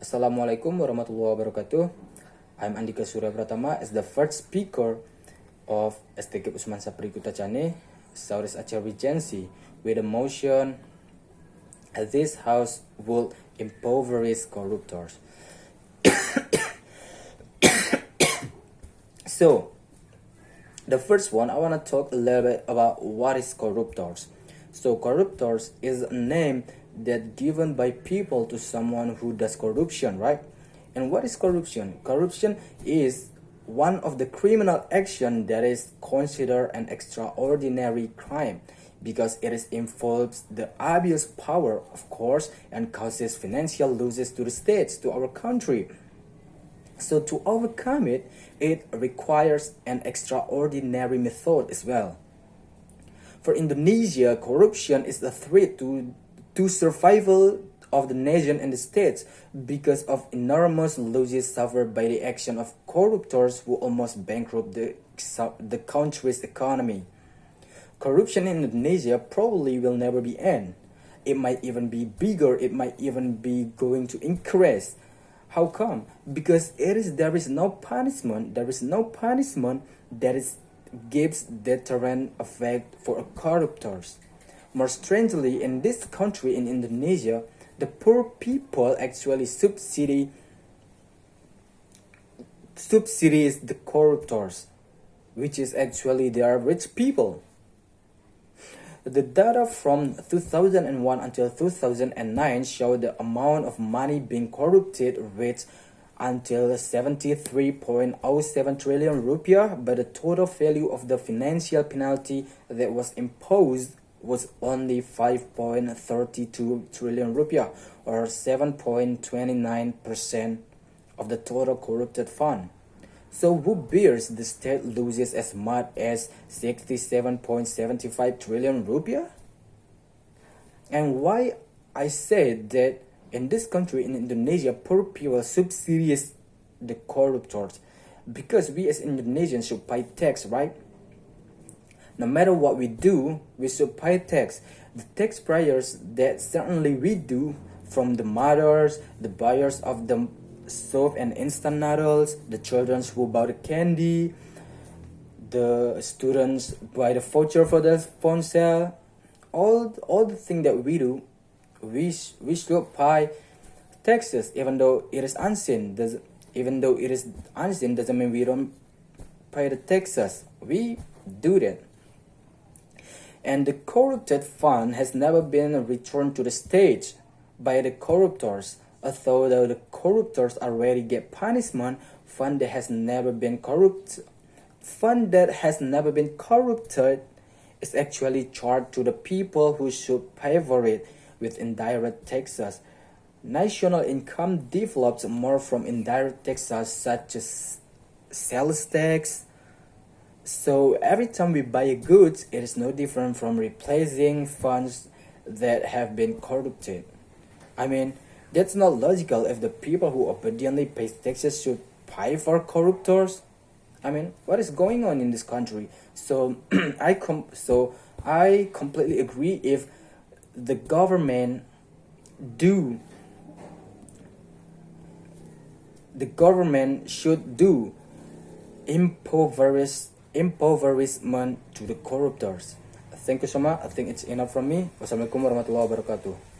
Assalamualaikum warahmatullahi wabarakatuh. I'm Andika Surya Pratama as the first speaker of STK Usman Sapri Kutacane, Southeast Aceh Regency, with a motion this house will impoverish corruptors. So, the first one, I want to talk a little bit about what is corruptors. So, corruptors is a name that given by people to someone who does corruption, right? And what is corruption? Corruption is one of the criminal action that is considered an extraordinary crime because it involves the abuse power, of course, and causes financial losses to the states, to our country. So to overcome it, it requires an extraordinary method as well. For Indonesia, corruption is a threat to survival of the nation and the states because of enormous losses suffered by the action of corruptors who almost bankrupt the country's economy. Corruption in Indonesia probably will never be end. It might even be bigger, it might even be going to increase. How come? Because there is no punishment that gives deterrent effect for corruptors. More strangely, in this country, in Indonesia, the poor people actually subsidies the corruptors, which is actually their rich people. The data from 2001 until 2009 show the amount of money being corrupted reached until 73.07 trillion rupiah, but the total value of the financial penalty that was imposed was only 5.32 trillion rupiah, or 7.29% of the total corrupted fund. So who bears the state loses as much as 67.75 trillion rupiah? And why I said that in this country, in Indonesia, poor people subsidize the corruptors? Because we as Indonesians should pay tax, right? No matter what we do, we should pay tax. The taxpayers that certainly we do, from the mothers, the buyers of the soap and instant noodles, the children who buy the candy, the students buy the voucher for the phone sale, all the things that we do, we should pay taxes, even though it is unseen. Doesn't mean we don't pay the taxes. We do that. And the corrupted fund has never been returned to the state by the corruptors. Although the corruptors already get punishment, fund that has never been corrupted is actually charged to the people who should pay for it with indirect taxes. National income develops more from indirect taxes such as sales tax. So every time we buy goods, it is no different from replacing funds that have been corrupted. I mean, that's not logical if the people who obediently pay taxes should pay for corruptors. I mean, what is going on in this country? So I completely agree if the government should do impoverishment to the corruptors. Thank you so much. I think it's enough from me. Wassalamualaikum warahmatullahi wabarakatuh.